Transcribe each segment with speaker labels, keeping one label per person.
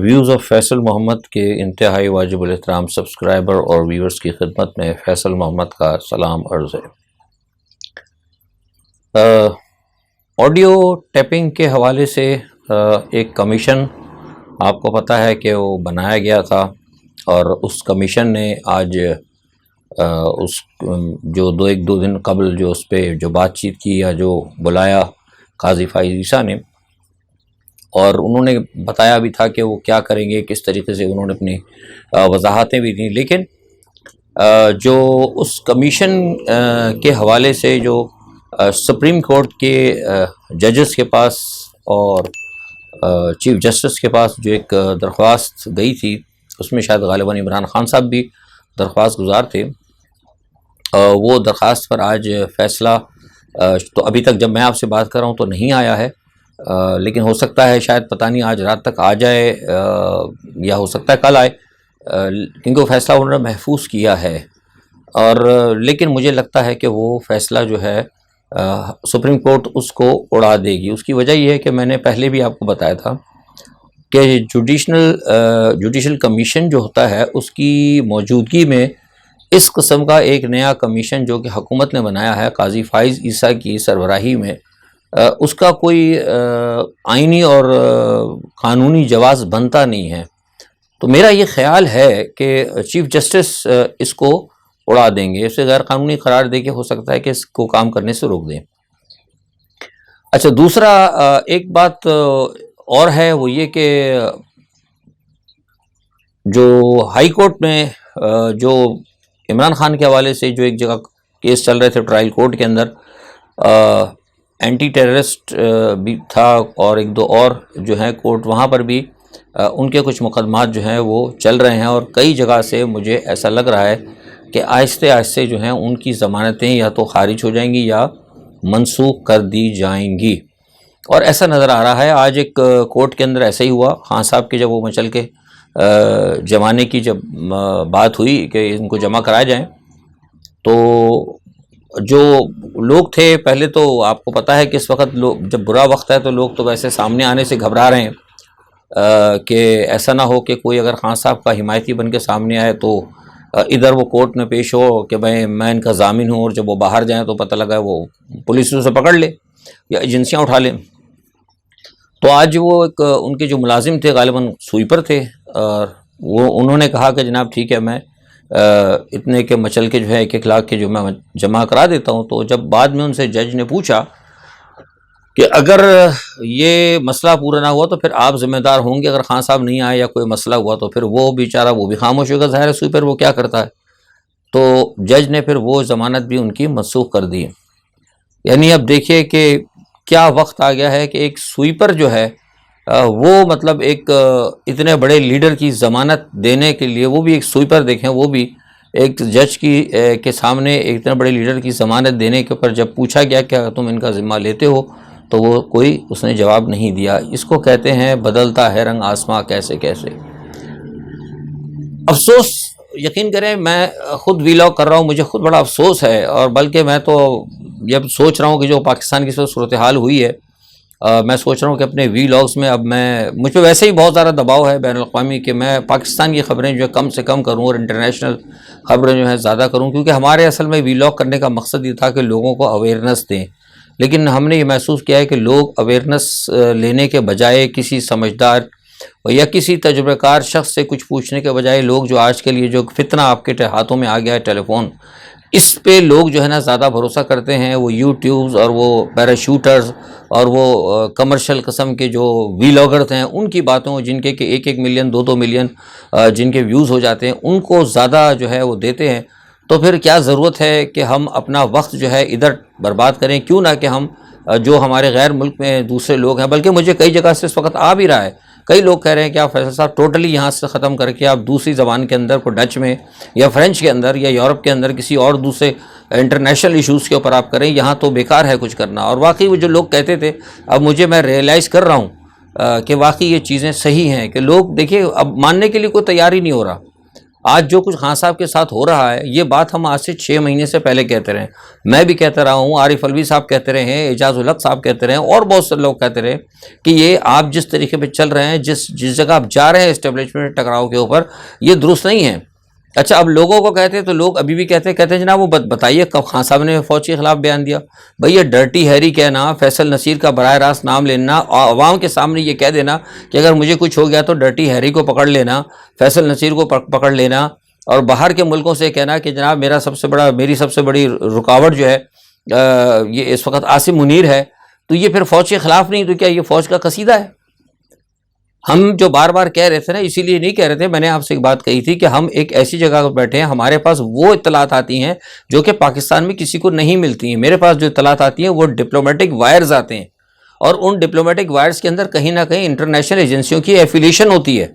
Speaker 1: Views of Faisal محمد کے انتہائی واجب الاحترام سبسکرائبر اور ویورز کی خدمت میں فیصل محمد کا سلام عرض ہے۔ آڈیو ٹیپنگ کے حوالے سے ایک کمیشن آپ کو پتہ ہے کہ وہ بنایا گیا تھا، اور اس کمیشن نے آج اس جو دو دن قبل جو اس پہ جو بات چیت کی یا جو بلایا قاضی فائز عیسیٰ نے، اور انہوں نے بتایا بھی تھا کہ وہ کیا کریں گے، کس طریقے سے انہوں نے اپنی وضاحتیں بھی دیں، لیکن جو اس کمیشن کے حوالے سے جو سپریم کورٹ کے ججز کے پاس اور چیف جسٹس کے پاس جو ایک درخواست گئی تھی، اس میں شاید غالباً عمران خان صاحب بھی درخواست گزار تھے، وہ درخواست پر آج فیصلہ تو ابھی تک جب میں آپ سے بات کر رہا ہوں تو نہیں آیا ہے، لیکن ہو سکتا ہے شاید پتہ نہیں آج رات تک آ جائے یا ہو سکتا ہے کل آئے، کیونکہ وہ فیصلہ انہوں نے محفوظ کیا ہے، اور لیکن مجھے لگتا ہے کہ وہ فیصلہ جو ہے سپریم کورٹ اس کو اڑا دے گی۔ اس کی وجہ یہ ہے کہ میں نے پہلے بھی آپ کو بتایا تھا کہ جوڈیشل کمیشن جو ہوتا ہے، اس کی موجودگی میں اس قسم کا ایک نیا کمیشن جو کہ حکومت نے بنایا ہے قاضی فائز عیسیٰ کی سربراہی میں، اس کا کوئی آئینی اور قانونی جواز بنتا نہیں ہے۔ تو میرا یہ خیال ہے کہ چیف جسٹس اس کو اڑا دیں گے، اسے غیر قانونی قرار دے کے ہو سکتا ہے کہ اس کو کام کرنے سے روک دیں۔ اچھا، دوسرا ایک بات اور ہے، وہ یہ کہ جو ہائی کورٹ میں جو عمران خان کے حوالے سے جو ایک جگہ کیس چل رہے تھے ٹرائل کورٹ کے اندر، اینٹی ٹیررسٹ بھی تھا اور ایک دو اور جو ہیں کورٹ، وہاں پر بھی ان کے کچھ مقدمات جو ہیں وہ چل رہے ہیں، اور کئی جگہ سے مجھے ایسا لگ رہا ہے کہ آہستہ آہستہ جو ہیں ان کی ضمانتیں یا تو خارج ہو جائیں گی یا منسوخ کر دی جائیں گی، اور ایسا نظر آ رہا ہے۔ آج ایک کورٹ کے اندر ایسا ہی ہوا، خان صاحب کے جب وہ مچل کے جمانے کی جب بات ہوئی کہ ان کو جمع کرایا جائیں، تو جو لوگ تھے، پہلے تو آپ کو پتہ ہے کہ اس وقت لوگ جب برا وقت ہے تو لوگ تو ویسے سامنے آنے سے گھبرا رہے ہیں کہ ایسا نہ ہو کہ کوئی اگر خان صاحب کا حمایتی بن کے سامنے آئے تو ادھر وہ کورٹ میں پیش ہو کہ میں ان کا ضامن ہوں، اور جب وہ باہر جائیں تو پتہ لگا وہ پولیس اسے پکڑ لے یا ایجنسیاں اٹھا لیں۔ تو آج وہ ایک ان کے جو ملازم تھے، غالباً سوئیپر تھے، اور وہ انہوں نے کہا کہ جناب ٹھیک ہے، میں اتنے کے مچل کے جو ہے 1 لاکھ کے جو میں جمع کرا دیتا ہوں۔ تو جب بعد میں ان سے جج نے پوچھا کہ اگر یہ مسئلہ پورا نہ ہوا تو پھر آپ ذمہ دار ہوں گے، اگر خان صاحب نہیں آئے یا کوئی مسئلہ ہوا تو پھر وہ بیچارہ وہ بھی خاموش ہوگا، ظاہر ہے سوئیپر وہ کیا کرتا ہے۔ تو جج نے پھر وہ ضمانت بھی ان کی منسوخ کر دی۔ یعنی اب دیکھیے کہ کیا وقت آ گیا ہے کہ ایک سوئیپر جو ہے وہ مطلب ایک اتنے بڑے لیڈر کی ضمانت دینے کے لیے، وہ بھی ایک سوئیپر دیکھیں، وہ بھی ایک جج کے سامنے ایک اتنے بڑے لیڈر کی ضمانت دینے کے اوپر جب پوچھا گیا کہ تم ان کا ذمہ لیتے ہو تو وہ کوئی اس نے جواب نہیں دیا۔ اس کو کہتے ہیں بدلتا ہے رنگ آسماں کیسے کیسے۔ افسوس، یقین کریں میں خود ویلاگ کر رہا ہوں، مجھے خود بڑا افسوس ہے، اور بلکہ میں تو جب سوچ رہا ہوں کہ جو پاکستان کی صورتحال ہوئی ہے، میں سوچ رہا ہوں کہ اپنے ویلاگز میں اب مجھ پہ ویسے ہی بہت زیادہ دباؤ ہے بین الاقوامی کہ میں پاکستان کی خبریں جو ہے کم سے کم کروں اور انٹرنیشنل خبریں جو ہیں زیادہ کروں، کیونکہ ہمارے اصل میں ویلاگ کرنے کا مقصد یہ تھا کہ لوگوں کو اویئرنیس دیں، لیکن ہم نے یہ محسوس کیا ہے کہ لوگ اویئرنیس لینے کے بجائے کسی سمجھدار یا کسی تجربہ کار شخص سے کچھ پوچھنے کے بجائے، لوگ جو آج کے لیے جو فتنہ آپ کے ہاتھوں میں آ گیا ہے ٹیلی فون، اس پہ لوگ جو ہے نا زیادہ بھروسہ کرتے ہیں۔ وہ یوٹیوبز اور وہ پیراشوٹرز اور وہ کمرشل قسم کے جو ویلاگرز ہیں، ان کی باتوں، جن کے کہ 1 ملین 2 ملین جن کے ویوز ہو جاتے ہیں، ان کو زیادہ جو ہے وہ دیتے ہیں۔ تو پھر کیا ضرورت ہے کہ ہم اپنا وقت جو ہے ادھر برباد کریں؟ کیوں نہ کہ ہم جو ہمارے غیر ملک میں دوسرے لوگ ہیں، بلکہ مجھے کئی جگہ سے اس وقت آ بھی رہا ہے، کئی لوگ کہہ رہے ہیں کہ آپ فیصل صاحب ٹوٹلی یہاں سے ختم کر کے آپ دوسری زبان کے اندر کو ڈچ میں یا فرینچ کے اندر یا یورپ کے اندر کسی اور دوسرے انٹرنیشنل ایشوز کے اوپر آپ کریں، یہاں تو بیکار ہے کچھ کرنا۔ اور واقعی وہ جو لوگ کہتے تھے، اب میں ریئلائز کر رہا ہوں کہ واقعی یہ چیزیں صحیح ہیں کہ لوگ دیکھیے اب ماننے کے لیے کوئی تیار ہی نہیں ہو رہا۔ آج جو کچھ خان صاحب کے ساتھ ہو رہا ہے، یہ بات ہم آج سے 6 مہینے سے پہلے کہتے رہے ہیں، میں بھی کہتا رہا ہوں، عارف الوی صاحب کہتے رہے ہیں، اعجاز الحق صاحب کہتے رہے ہیں، اور بہت سے لوگ کہتے رہے کہ یہ آپ جس طریقے پہ چل رہے ہیں، جس جگہ آپ جا رہے ہیں اسٹیبلشمنٹ ٹکراؤ کے اوپر، یہ درست نہیں ہے۔ اچھا، اب لوگوں کو کہتے ہیں تو لوگ ابھی بھی کہتے ہیں جناب وہ بتائیے کب خان صاحب نے فوج کے خلاف بیان دیا؟ بھئی یہ ڈرٹی ہیری کہنا، فیصل نصیر کا براہ راست نام لینا، عوام کے سامنے یہ کہہ دینا کہ اگر مجھے کچھ ہو گیا تو ڈرٹی ہیری کو پکڑ لینا، فیصل نصیر کو پکڑ لینا، اور باہر کے ملکوں سے کہنا کہ جناب میری سب سے بڑی رکاوٹ جو ہے یہ اس وقت عاصم منیر ہے، تو یہ پھر فوج کے خلاف نہیں، تو کیا یہ فوج کا قصیدہ ہے؟ ہم جو بار بار کہہ رہے تھے نا، اسی لیے نہیں کہہ رہے تھے، میں نے آپ سے ایک بات کہی تھی کہ ہم ایک ایسی جگہ پر بیٹھے ہیں، ہمارے پاس وہ اطلاعات آتی ہیں جو کہ پاکستان میں کسی کو نہیں ملتی ہیں۔ میرے پاس جو اطلاعات آتی ہیں وہ ڈپلومیٹک وائرز آتے ہیں، اور ان ڈپلومیٹک وائرز کے اندر کہیں نہ کہیں انٹرنیشنل ایجنسیوں کی ایفیلیشن ہوتی ہے۔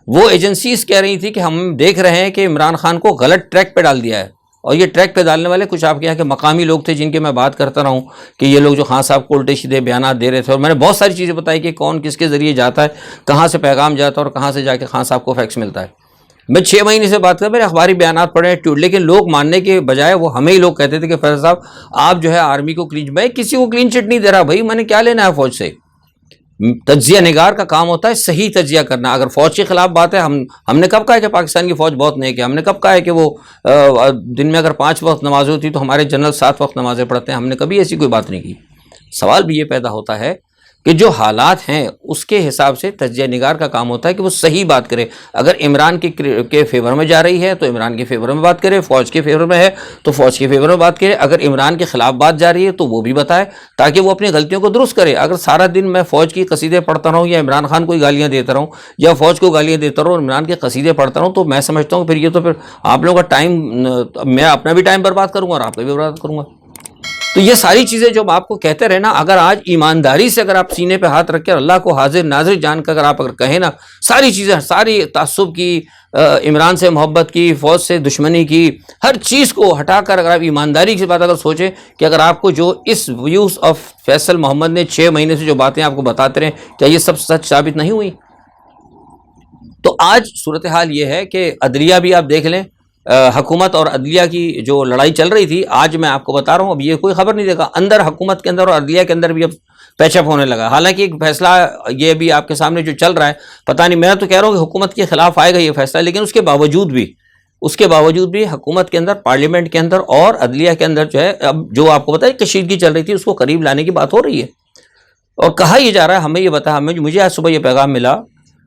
Speaker 1: وہ ایجنسیز کہہ رہی تھی کہ ہم دیکھ رہے ہیں کہ عمران خان کو غلط ٹریک پہ ڈال دیا ہے، اور یہ ٹریک پہ ڈالنے والے کچھ آپ کے یہاں کے مقامی لوگ تھے جن کے میں بات کرتا رہا ہوں کہ یہ لوگ جو خان صاحب کو الٹے سیدھے بیانات دے رہے تھے، اور میں نے بہت ساری چیزیں بتائی کہ کون کس کے ذریعے جاتا ہے، کہاں سے پیغام جاتا ہے، اور کہاں سے جا کے خان صاحب کو فیکس ملتا ہے۔ میں 6 مہینے سے بات کر رہا، میرے اخباری بیانات پڑھے ہیں، لیکن لوگ ماننے کے بجائے وہ ہمیں ہی لوگ کہتے تھے کہ فیض صاحب آپ جو ہے آرمی کو میں کسی کو کلین چٹ نہیں دے رہا، بھائی میں نے کیا لینا ہے فوج سے؟ تجزیہ نگار کا کام ہوتا ہے صحیح تجزیہ کرنا۔ اگر فوج کے خلاف بات ہے، ہم نے کب کہا ہے کہ پاکستان کی فوج بہت نیک ہے؟ ہم نے کب کہا ہے کہ وہ دن میں اگر 5 وقت نمازیں ہوتی تو ہمارے جنرل 7 وقت نمازیں پڑھتے ہیں؟ ہم نے کبھی ایسی کوئی بات نہیں کی۔ سوال بھی یہ پیدا ہوتا ہے کہ جو حالات ہیں اس کے حساب سے تجزیہ نگار کا کام ہوتا ہے کہ وہ صحیح بات کرے۔ اگر عمران کے فیور میں جا رہی ہے تو عمران کے فیور میں بات کرے، فوج کے فیور میں ہے تو فوج کے فیور میں بات کرے، اگر عمران کے خلاف بات جا رہی ہے تو وہ بھی بتائے تاکہ وہ اپنی غلطیوں کو درست کرے۔ اگر سارا دن میں فوج کی قصیدے پڑھتا رہوں یا عمران خان کو گالیاں دیتا رہوں یا فوج کو گالیاں دیتا رہوں اور عمران کے قصیدے پڑھتا رہوں، تو میں سمجھتا ہوں پھر آپ لوگوں کا ٹائم، میں اپنا بھی ٹائم برباد کروں گا اور آپ کا بھی برباد کروں گا۔ تو یہ ساری چیزیں جو آپ کو کہتے رہے نا، اگر آج ایمانداری سے اگر آپ سینے پہ ہاتھ رکھ کے اللہ کو حاضر ناظر جان کر اگر کہیں نا، ساری چیزیں، ساری تعصب کی، عمران سے محبت کی، فوج سے دشمنی کی، ہر چیز کو ہٹا کر اگر آپ ایمانداری کی بات اگر سوچیں کہ اگر آپ کو جو اس ویوز آف فیصل محمد نے 6 مہینے سے جو باتیں آپ کو بتاتے رہے، کیا یہ سب سچ ثابت نہیں ہوئی؟ تو آج صورتحال یہ ہے کہ عدلیہ بھی آپ دیکھ لیں، حکومت اور عدلیہ کی جو لڑائی چل رہی تھی، آج میں آپ کو بتا رہا ہوں، اب یہ کوئی خبر نہیں دے گا، اندر حکومت کے اندر اور عدلیہ کے اندر بھی اب پیچ اپ ہونے لگا۔ حالانکہ ایک فیصلہ یہ بھی آپ کے سامنے جو چل رہا ہے، پتہ نہیں، میں تو کہہ رہا ہوں کہ حکومت کے خلاف آئے گا یہ فیصلہ، لیکن اس کے باوجود بھی حکومت کے اندر، پارلیمنٹ کے اندر اور عدلیہ کے اندر جو ہے، اب جو آپ کو پتہ ہے کشیدگی چل رہی تھی، اس کو قریب لانے کی بات ہو رہی ہے، اور کہا یہ جا رہا ہے، ہمیں یہ بتا، مجھے آج صبح یہ پیغام ملا،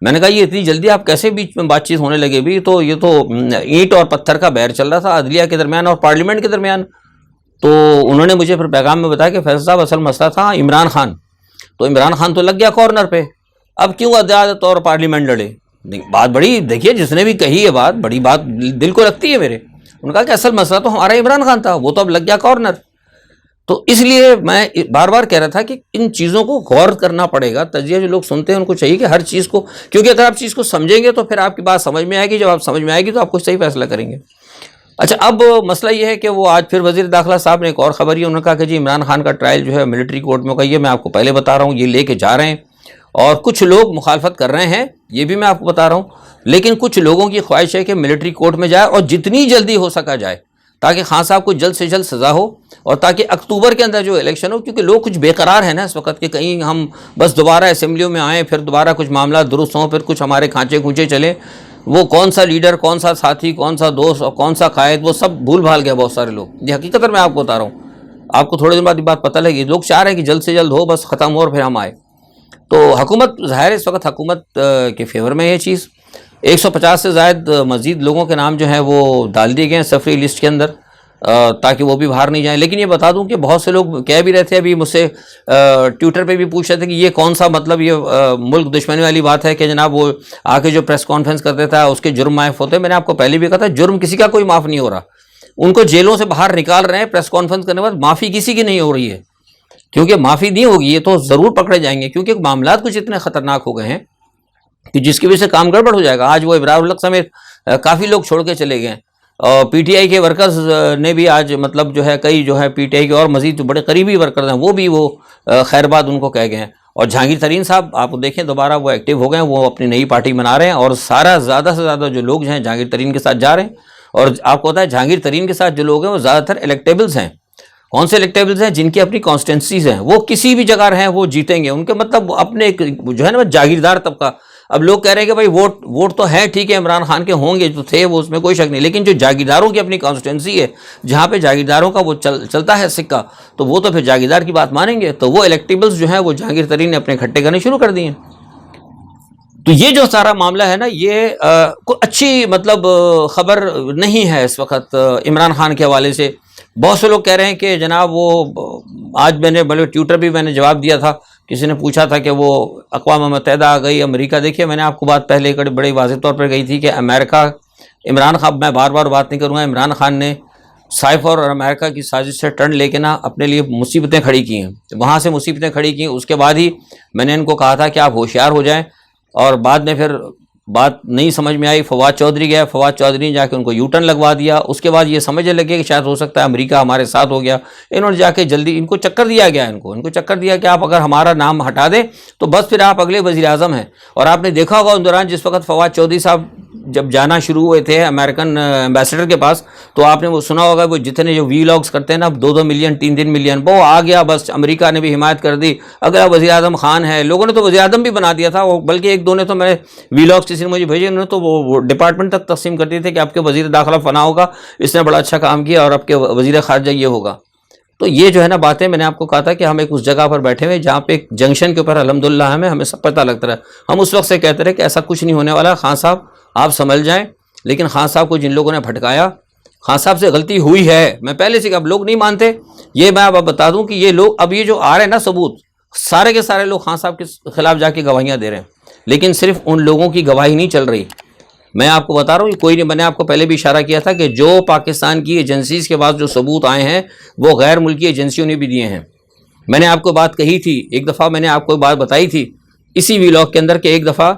Speaker 1: میں نے کہا یہ اتنی جلدی آپ کیسے بیچ میں بات چیت ہونے لگے بھی؟ تو یہ تو اینٹ اور پتھر کا بیر چل رہا تھا عدلیہ کے درمیان اور پارلیمنٹ کے درمیان۔ تو انہوں نے مجھے پھر پیغام میں بتایا کہ فیصل صاحب اصل مسئلہ تھا عمران خان، تو عمران خان تو لگ گیا کارنر پہ، اب کیوں عدالت اور پارلیمنٹ لڑے؟ بات بڑی، دیکھیے جس نے بھی کہی ہے بات، بڑی بات دل کو لگتی ہے میرے۔ انہوں نے کہا کہ اصل مسئلہ تو ہمارا عمران خان تھا، وہ تو اب لگ گیا کارنر۔ تو اس لیے میں بار بار کہہ رہا تھا کہ ان چیزوں کو غور کرنا پڑے گا، تجزیہ جو لوگ سنتے ہیں ان کو چاہیے کہ ہر چیز کو، کیونکہ اگر آپ چیز کو سمجھیں گے تو پھر آپ کی بات سمجھ میں آئے گی، جب آپ سمجھ میں آئے گی تو آپ کو صحیح فیصلہ کریں گے۔ اچھا، اب مسئلہ یہ ہے کہ وہ آج پھر وزیر داخلہ صاحب نے ایک اور خبر یہ، انہوں نے کہا کہ جی عمران خان کا ٹرائل جو ہے ملٹری کورٹ میں ہوگا، یہ میں آپ کو پہلے بتا رہا ہوں، یہ لے کے جا رہے ہیں، اور کچھ لوگ مخالفت کر رہے ہیں، یہ بھی میں آپ کو بتا رہا ہوں، لیکن کچھ لوگوں کی خواہش ہے کہ ملٹری کورٹ میں جائے اور جتنی جلدی ہو سکا جائے، تاکہ خان صاحب کو جلد سے جلد سزا ہو، اور تاکہ اکتوبر کے اندر جو الیکشن ہو، کیونکہ لوگ کچھ بے قرار ہیں نا اس وقت کہ کہیں ہم بس دوبارہ اسمبلیوں میں آئیں، پھر دوبارہ کچھ معاملات درست ہوں، پھر کچھ ہمارے کھانچے کھونچے چلیں، وہ کون سا لیڈر، کون سا ساتھی، کون سا دوست اور کون سا قائد، وہ سب بھول بھال گیا بہت سارے لوگ۔ یہ حقیقت میں آپ کو بتا رہا ہوں، آپ کو تھوڑے دن بعد یہ بات پتہ لگے گی، لوگ چاہ رہے ہیں کہ جلد سے جلد ہو، بس ختم ہو اور پھر ہم آئے۔ تو حکومت ظاہر ہے اس وقت حکومت کے فیور میں یہ چیز، 150 سے زائد مزید لوگوں کے نام جو ہیں وہ ڈال دیے گئے ہیں سفری لسٹ کے اندر، تاکہ وہ بھی باہر نہیں جائیں۔ لیکن یہ بتا دوں کہ بہت سے لوگ کہہ بھی رہے تھے، ابھی مجھ سے ٹویٹر پہ بھی پوچھ رہے تھے کہ یہ کون سا مطلب یہ ملک دشمنی والی بات ہے کہ جناب وہ آ کے جو پریس کانفرنس کر دیتا ہے اس کے جرم معاف ہوتے ہیں۔ میں نے آپ کو پہلے بھی کہا تھا، جرم کسی کا کوئی معاف نہیں ہو رہا، ان کو جیلوں سے باہر نکال رہے ہیں، پریس کانفرنس کرنے کے بعد معافی کسی کی نہیں ہو رہی ہے، کیونکہ معافی نہیں ہوگی یہ تو ضرور پکڑے جائیں گے، کیونکہ معاملات کچھ اتنے خطرناک ہو گئے ہیں کہ جس کی وجہ سے کام گڑبڑ ہو جائے گا۔ آج وہ ابرار الحق سمیت کافی لوگ چھوڑ کے چلے گئے، اور پی ٹی آئی کے ورکرز نے بھی آج مطلب جو ہے کئی جو ہے پی ٹی آئی کے اور مزید جو بڑے قریبی ورکرز ہیں وہ بھی خیر باد ان کو کہہ گئے ہیں، اور جہانگیر ترین صاحب آپ دیکھیں دوبارہ وہ ایکٹیو ہو گئے ہیں, وہ اپنی نئی پارٹی بنا رہے ہیں, اور سارا زیادہ سے زیادہ جو لوگ ہیں جہانگیر ترین کے ساتھ جا رہے ہیں. اور آپ کو پتا ہے جہانگیر ترین کے ساتھ جو لوگ ہیں وہ زیادہ تر الیکٹیبلز ہیں. کون سے الیکٹیبلز ہیں؟ جن کی اپنی کانسٹیٹنسیز ہیں, وہ کسی بھی جگہ رہیں وہ جیتیں گے. ان کے مطلب اپنے جو ہے نا جاگیردار طبقہ. اب لوگ کہہ رہے ہیں کہ بھائی ووٹ تو ہے ٹھیک ہے, عمران خان کے ہوں گے جو تھے وہ, اس میں کوئی شک نہیں, لیکن جو جاگیرداروں کی اپنی کانسٹیٹنسی ہے جہاں پہ جاگیرداروں کا وہ چلتا ہے سکہ, تو وہ تو پھر جاگیردار کی بات مانیں گے. تو وہ الیکٹیبلز جو ہیں وہ جہانگیر ترین نے اپنے اکٹھے کرنے شروع کر دیے ہیں. تو یہ جو سارا معاملہ ہے نا, یہ کوئی اچھی مطلب خبر نہیں ہے اس وقت عمران خان کے حوالے سے. بہت سے لوگ کہہ رہے ہیں کہ جناب وہ آج میں نے بلکہ ٹویٹر بھی میں نے جواب دیا تھا, کسی نے پوچھا تھا کہ وہ اقوام متحدہ آ گئی امریکہ. دیکھیے میں نے آپ کو بات پہلے بڑے واضح طور پر کہی تھی کہ امریکہ عمران خان, میں بار بار بات نہیں کروں گا, عمران خان نے سائفر اور امریکہ کی سازش سے ٹرن لے کے نا اپنے لیے مصیبتیں کھڑی کی ہیں. وہاں سے مصیبتیں کھڑی کی, اس کے بعد ہی میں نے ان کو کہا تھا کہ آپ ہوشیار ہو جائیں. اور بعد میں پھر بات نہیں سمجھ میں آئی, فواد چودھری گیا, فواد چودھری نے جا کے ان کو یو ٹرن لگوا دیا. اس کے بعد یہ سمجھنے لگے کہ شاید ہو سکتا ہے امریکہ ہمارے ساتھ ہو گیا. انہوں نے جا کے جلدی ان کو چکر دیا گیا, ان کو چکر دیا کہ آپ اگر ہمارا نام ہٹا دیں تو بس پھر آپ اگلے وزیر اعظم ہیں. اور آپ نے دیکھا ہوگا ان دوران جس وقت فواد چودھری صاحب جب جانا شروع ہوئے تھے امریکن ایمبیسڈر کے پاس, تو آپ نے وہ سنا ہوگا وہ جتنے جو وی لاگس کرتے ہیں نا 2-2 ملین 3-3 ملین, وہ آ گیا, بس امریکہ نے بھی حمایت کر دی. اگلا وزیر اعظم خان ہے, لوگوں نے تو وزیر اعظم بھی بنا دیا تھا, بلکہ ایک دو نے تو میں وی لاگس کسی نے مجھے بھیجے, انہوں نے تو وہ ڈپارٹمنٹ تک تقسیم کر دیے تھے کہ آپ کے وزیر داخلہ فنا ہوگا, اس نے بڑا اچھا کام کیا, اور آپ کے وزیر خارجہ یہ ہوگا. تو یہ جو ہے نا باتیں میں نے آپ کو کہا تھا کہ ہم ایک اس جگہ پر بیٹھے ہوئے جہاں پہ ایک جنکشن کے اوپر الحمدللہ ہمیں سب پتہ لگتا رہا. ہم اس وقت سے کہتے رہے کہ ایسا کچھ نہیں ہونے والا, خان صاحب آپ سنبھل جائیں. لیکن خان صاحب کو جن لوگوں نے بھٹکایا, خان صاحب سے غلطی ہوئی ہے, میں پہلے سے کہ اب لوگ نہیں مانتے. یہ میں اب بتا دوں کہ یہ لوگ اب یہ جو آ رہے ہیں نا ثبوت, سارے کے سارے لوگ خان صاحب کے خلاف جا کے گواہیاں دے رہے ہیں, لیکن صرف ان لوگوں کی گواہی نہیں چل رہی. میں آپ کو بتا رہا ہوں یہ کوئی نہیں, میں نے آپ کو پہلے بھی اشارہ کیا تھا کہ جو پاکستان کی ایجنسیز کے پاس جو ثبوت آئے ہیں وہ غیر ملکی ایجنسیوں نے بھی دیے ہیں. میں نے آپ کو بات کہی تھی, ایک دفعہ میں نے آپ کو بات بتائی تھی اسی ویلاگ کے اندر کہ ایک دفعہ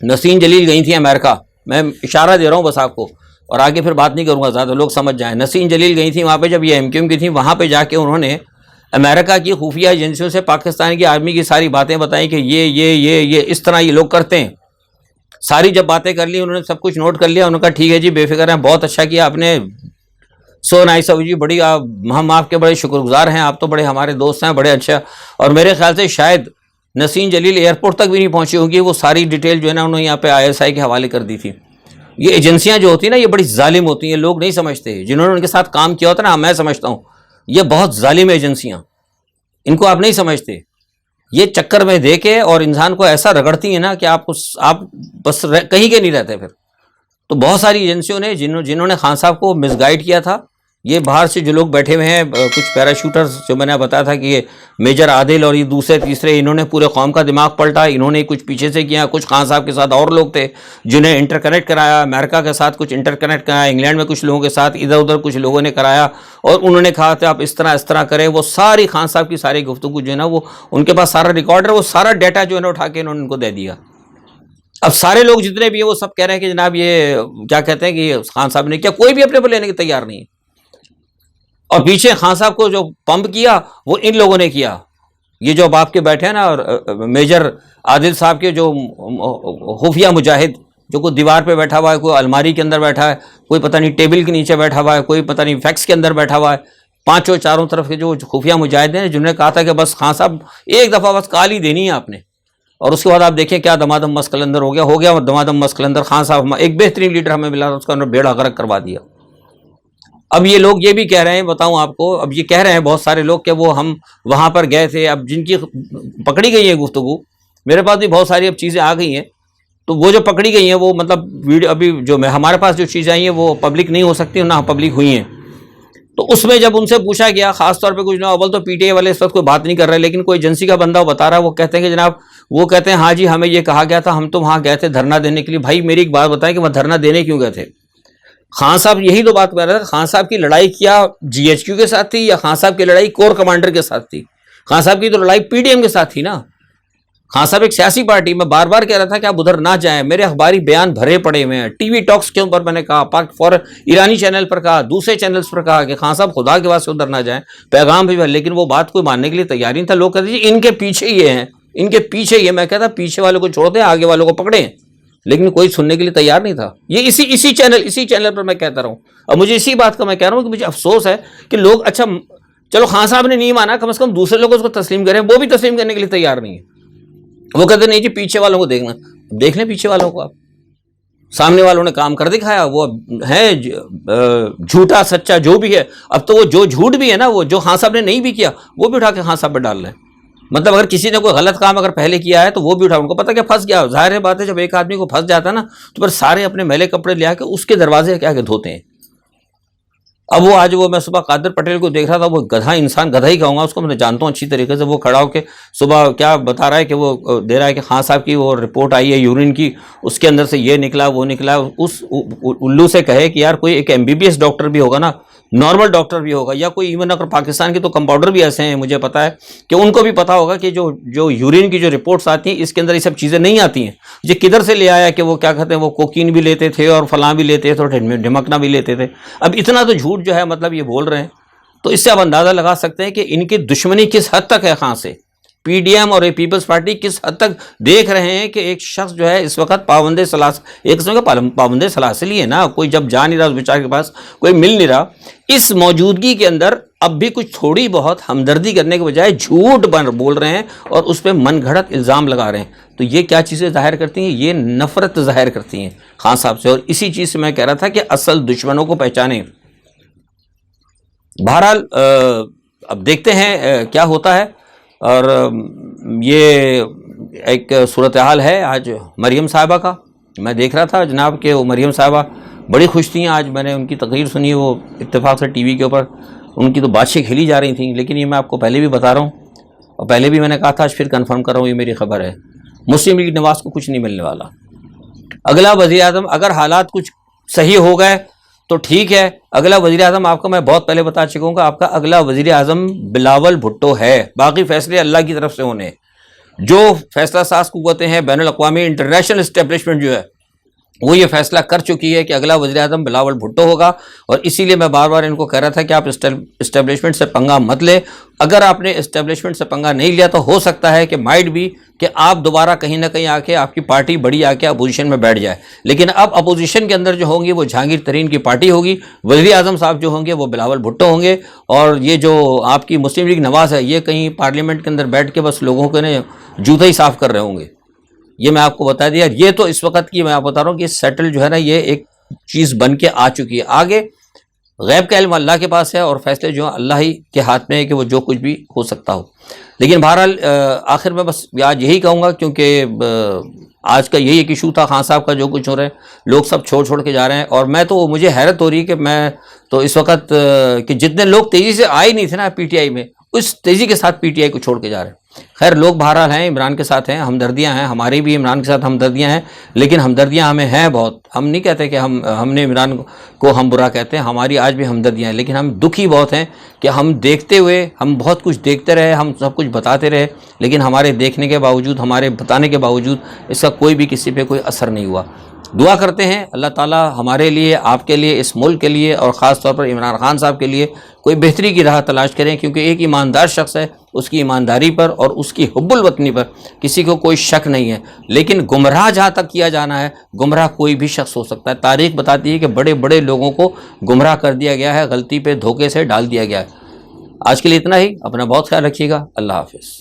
Speaker 1: نسرین جلیل گئی تھیں امریکہ. میں اشارہ دے رہا ہوں بس آپ کو, اور آگے پھر بات نہیں کروں گا زیادہ, لوگ سمجھ جائیں. نسرین جلیل گئی تھیں وہاں پہ, جب یہ ایم کیو ایم کی تھیں, وہاں پہ جا کے انہوں نے امریکہ کی خفیہ ایجنسیوں سے پاکستان کی آرمی کی ساری باتیں بتائیں کہ یہ اس طرح یہ لوگ کرتے ہیں. ساری جب باتیں کر لی, انہوں نے سب کچھ نوٹ کر لیا, انہوں نے کہا ٹھیک ہے جی بے فکر ہیں, بہت اچھا کیا آپ نے, سو نائس جی, بڑی ہم آپ کے بڑے شکر گزار ہیں, آپ تو بڑے ہمارے دوست ہیں, بڑے اچھا. اور میرے خیال سے شاید نسرین جلیل ایئرپورٹ تک بھی نہیں پہنچی ہوگی, وہ ساری ڈیٹیل جو ہے نا انہوں نے یہاں پہ ISI کے حوالے کر دی تھی. یہ ایجنسیاں جو ہوتی ہیں نا یہ بڑی ظالم ہوتی ہیں, لوگ نہیں سمجھتے. جنہوں نے ان کے ساتھ کام کیا ہوتا ہے نا, میں سمجھتا ہوں یہ بہت ظالم ایجنسیاں, ان کو آپ نہیں سمجھتے. یہ چکر میں دے کے اور انسان کو ایسا رگڑتی ہیں نا کہ آپ بس کہیں کے نہیں رہتے پھر. تو بہت ساری ایجنسیوں نے جنہوں نے خان صاحب کو مس گائیڈ کیا تھا, یہ باہر سے جو لوگ بیٹھے ہوئے ہیں, کچھ پیراشوٹرز جو میں نے بتایا تھا کہ یہ میجر عادل اور یہ دوسرے تیسرے, انہوں نے پورے قوم کا دماغ پلٹا. انہوں نے کچھ پیچھے سے کیا, کچھ خان صاحب کے ساتھ اور لوگ تھے جنہیں انٹر کنیکٹ کرایا, امریکہ کے ساتھ کچھ انٹر کنیکٹ کرایا, انگلینڈ میں کچھ لوگوں کے ساتھ, ادھر ادھر کچھ لوگوں نے کرایا, اور انہوں نے کہا تھا آپ اس طرح کریں. وہ ساری خان صاحب کی ساری گفتگو جو ہے نا, وہ ان کے پاس سارا ریکارڈ ہے, وہ سارا ڈیٹا جو ہے نا اٹھا کے انہوں نے ان کو دے دیا. اب سارے لوگ جتنے بھی ہیں وہ سب کہہ رہے ہیں کہ جناب یہ کیا کہتے ہیں کہ خان صاحب نے کیا, کوئی بھی اپنے پر لینے کی تیار نہیں. اور پیچھے خان صاحب کو جو پمپ کیا وہ ان لوگوں نے کیا. یہ جو اب آپ کے بیٹھے ہیں نا, اور میجر عادل صاحب کے جو خفیہ مجاہد, جو کوئی دیوار پہ بیٹھا ہوا ہے, کوئی الماری کے اندر بیٹھا ہے, کوئی پتہ نہیں ٹیبل کے نیچے بیٹھا ہوا ہے, کوئی پتہ نہیں فیکس کے اندر بیٹھا ہوا ہے, پانچوں چاروں طرف کے جو خفیہ مجاہد ہیں جنہوں نے کہا تھا کہ بس خان صاحب ایک دفعہ بس کال ہی دینی ہے آپ نے. اور اس کے بعد آپ دیکھیں کیا دمادم مس قلندر ہو گیا دمادم مس قلندر. خان صاحب ایک بہترین لیڈر ہمیں ملا, اس کا انہوں نے بیڑا غرق کروا دیا. اب یہ لوگ یہ بھی کہہ رہے ہیں, بتاؤں آپ کو, اب یہ کہہ رہے ہیں بہت سارے لوگ کہ وہ ہم وہاں پر گئے تھے. اب جن کی پکڑی گئی ہے گفتگو, میرے پاس بھی بہت ساری اب چیزیں آ گئی ہیں, تو وہ جو پکڑی گئی ہیں وہ مطلب ویڈیو ابھی جو ہمارے پاس جو چیزیں آئی ہیں وہ پبلک نہیں ہو سکتی, نہ پبلک ہوئی ہیں. تو اس میں جب ان سے پوچھا گیا, خاص طور پہ کچھ نہ اول تو PTI والے اس وقت کوئی بات نہیں کر رہے, لیکن کوئی ایجنسی کا بندہ وہ بتا رہا ہے, وہ کہتے ہیں کہ جناب, وہ کہتے ہیں ہاں جی ہمیں یہ کہا گیا تھا, ہم تو وہاں گئے تھے دھرنا دینے کے لیے. بھائی میری ایک بات بتائیں کہ وہ دھرنا دینے کیوں گئے تھے؟ خان صاحب یہی تو بات کر رہے تھے, خان صاحب کی لڑائی کیا GHQ کے ساتھ تھی, یا خان صاحب کی لڑائی کور کمانڈر کے ساتھ تھی؟ خان صاحب کی تو لڑائی PDM کے ساتھ تھی نا. خان صاحب ایک سیاسی پارٹی, میں بار بار کہہ رہا تھا کہ آپ ادھر نہ جائیں, میرے اخباری بیان بھرے پڑے ہوئے ہیں, ٹی وی ٹاکس کے اوپر میں نے کہا, ایرانی چینل پر کہا, دوسرے چینلز پر کہا کہ خان صاحب خدا کے واسطے ادھر نہ جائیں, پیغام بھی, لیکن وہ بات کوئی ماننے کے لیے تیار نہیں تھا. لوگ کہتے ہیں ان کے پیچھے یہ ہیں, ان کے پیچھے یہ میں کہتا پیچھے والوں کو چھوڑ دیں, آگے والوں کو پکڑیں, لیکن کوئی سننے کے لیے تیار نہیں تھا. یہ اسی چینل پر میں کہتا رہا ہوں. اور مجھے اسی بات کا میں کہہ رہا ہوں کہ مجھے افسوس ہے کہ لوگ, اچھا چلو خان صاحب نے نہیں مانا, کم از کم دوسرے لوگ اس کو تسلیم کریں, وہ بھی تسلیم کرنے کے لیے تیار نہیں ہے. وہ کہتے نہیں جی پیچھے والوں کو دیکھنا, دیکھ لیں پیچھے والوں کو. آپ سامنے والوں نے کام کر دکھایا, وہ ہے جھوٹا سچا جو بھی ہے. اب تو وہ جو جھوٹ بھی ہے نا, وہ جو خان صاحب نے نہیں بھی کیا وہ بھی اٹھا کے خان صاحب پہ ڈال رہے ہیں. مطلب اگر کسی نے کوئی غلط کام اگر پہلے کیا ہے تو وہ بھی اٹھا, ان کو پتہ کہ پھنس گیا. ظاہر ہے بات ہے, جب ایک آدمی کو پھنس جاتا ہے نا تو پھر سارے اپنے میلے کپڑے لے آ کے اس کے دروازے کیا کے دھوتے ہیں. اب وہ آج میں صبح قادر پٹیل کو دیکھ رہا تھا, وہ گدھا انسان, گدھا ہی کہوں گا اس کو, میں جانتا ہوں اچھی طریقے سے. وہ کھڑا ہو کے صبح کیا بتا رہا ہے کہ وہ دے رہا ہے کہ خان صاحب کی وہ رپورٹ آئی ہے یورین کی, اس کے اندر سے یہ نکلا وہ نکلا. اس الو سے کہے کہ یار کوئی ایک MBBS ڈاکٹر بھی ہوگا نا, نارمل ڈاکٹر بھی ہوگا, یا کوئی ایون اگر پاکستان کے تو کمپاؤنڈر بھی ایسے ہیں مجھے پتا ہے کہ ان کو بھی پتا ہوگا کہ جو یورین کی جو رپورٹس آتی ہیں اس کے اندر یہ سب چیزیں نہیں آتی ہیں. یہ کدھر سے لے آیا کہ وہ کیا کہتے ہیں, وہ کوکین بھی لیتے تھے اور فلاں بھی لیتے تھے اور ڈھمکنا بھی لیتے تھے. اب اتنا تو جھوٹ جو ہے مطلب یہ بول رہے ہیں, تو اس سے آپ اندازہ لگا سکتے ہیں کہ ان کی دشمنی کس حد تک ہے خان سے. PDM اور پیپلز پارٹی کس حد تک دیکھ رہے ہیں کہ ایک شخص جو ہے اس وقت پابند سلاسل, ایک قسم کا پابند سلاسل ہی ہے نا, کوئی جب جا نہیں رہا اس بیچارے کے پاس, کوئی مل نہیں رہا, اس موجودگی کے اندر اب بھی کچھ تھوڑی بہت ہمدردی کرنے کے بجائے جھوٹ بول رہے ہیں اور اس پہ من گھڑت الزام لگا رہے ہیں. تو یہ کیا چیزیں ظاہر کرتی ہیں, یہ نفرت ظاہر کرتی ہیں خان صاحب سے. اور اسی چیز سے میں کہہ رہا تھا کہ اصل دشمنوں کو پہچانیں. بہرحال اب دیکھتے ہیں کیا ہوتا ہے. اور یہ ایک صورتحال ہے آج مریم صاحبہ کا. میں دیکھ رہا تھا جناب کہ وہ مریم صاحبہ بڑی خوش تھیں. آج میں نے ان کی تقریر سنی, وہ اتفاق سے ٹی وی کے اوپر ان کی تو باتیں کھیلی جا رہی تھیں. لیکن یہ میں آپ کو پہلے بھی بتا رہا ہوں, اور پہلے بھی میں نے کہا تھا, آج پھر کنفرم کر رہا ہوں, یہ میری خبر ہے. مسلم لیگ نواز کو کچھ نہیں ملنے والا. اگلا وزیر اعظم, اگر حالات کچھ صحیح ہو گئے تو ٹھیک ہے, اگلا وزیر اعظم آپ کو میں بہت پہلے بتا چکا ہوں کہ آپ کا اگلا وزیر اعظم بلاول بھٹو ہے. باقی فیصلے اللہ کی طرف سے ہونے, جو فیصلہ ساز قوتیں ہیں, بین الاقوامی انٹرنیشنل اسٹیبلشمنٹ جو ہے وہ یہ فیصلہ کر چکی ہے کہ اگلا وزیر اعظم بلاول بھٹو ہوگا. اور اسی لیے میں بار بار ان کو کہہ رہا تھا کہ آپ اسٹیبلشمنٹ سے پنگا مت لیں. اگر آپ نے اسٹیبلشمنٹ سے پنگا نہیں لیا تو ہو سکتا ہے کہ مائٹ بھی کہ آپ دوبارہ کہیں نہ کہیں آ کے آپ کی پارٹی بڑی آ کے اپوزیشن میں بیٹھ جائے. لیکن اب اپوزیشن کے اندر جو ہوں گی وہ جہانگیر ترین کی پارٹی ہوگی, وزیر اعظم صاحب جو ہوں گے وہ بلاول بھٹو ہوں گے, اور یہ جو آپ کی مسلم لیگ نواز ہے یہ کہیں پارلیمنٹ کے اندر بیٹھ کے بس لوگوں کے جوتے ہی صاف کر رہے ہوں گے. یہ میں آپ کو بتا دیا. یہ تو اس وقت کی میں آپ بتا رہا ہوں کہ سیٹل جو ہے نا یہ ایک چیز بن کے آ چکی ہے. آگے غیب کا علم اللہ کے پاس ہے اور فیصلے جو ہیں اللہ ہی کے ہاتھ میں ہے کہ وہ جو کچھ بھی ہو سکتا ہو. لیکن بہرحال آخر میں بس آج یہی کہوں گا, کیونکہ آج کا یہی ایک ایشو تھا خان صاحب کا, جو کچھ ہو رہا ہے لوگ سب چھوڑ کے جا رہے ہیں. اور میں تو مجھے حیرت ہو رہی ہے کہ میں تو اس وقت کہ جتنے لوگ تیزی سے آئے نہیں تھے نا PTI میں, اس تیزی کے ساتھ PTI کو چھوڑ کے جا رہے ہیں. خیر لوگ بہرحال ہیں, عمران کے ساتھ ہیں, ہمدردیاں ہیں, ہماری بھی عمران کے ساتھ ہمدردیاں ہیں, لیکن ہمدردیاں ہمیں ہیں بہت. ہم نہیں کہتے کہ ہم نے عمران کو ہم برا کہتے ہیں, ہماری آج بھی ہمدردیاں ہیں, لیکن ہم دکھی بہت ہیں کہ ہم دیکھتے ہوئے, ہم بہت کچھ دیکھتے رہے, ہم سب کچھ بتاتے رہے, لیکن ہمارے دیکھنے کے باوجود, ہمارے بتانے کے باوجود اس کا کوئی بھی کسی پہ کوئی اثر نہیں ہوا. دعا کرتے ہیں اللہ تعالیٰ ہمارے لیے, آپ کے لیے, اس ملک کے لیے, اور خاص طور پر عمران خان صاحب کے لیے کوئی بہتری کی راہ تلاش کریں, کیونکہ ایک ایماندار شخص ہے, اس کی ایمانداری پر اور اس کی حب الوطنی پر کسی کو کوئی شک نہیں ہے. لیکن گمراہ جہاں تک کیا جانا ہے, گمراہ کوئی بھی شخص ہو سکتا ہے. تاریخ بتاتی ہے کہ بڑے بڑے لوگوں کو گمراہ کر دیا گیا ہے, غلطی پہ دھوکے سے ڈال دیا گیا ہے. آج کے لیے اتنا ہی. اپنا بہت خیال رکھیے گا. اللہ حافظ.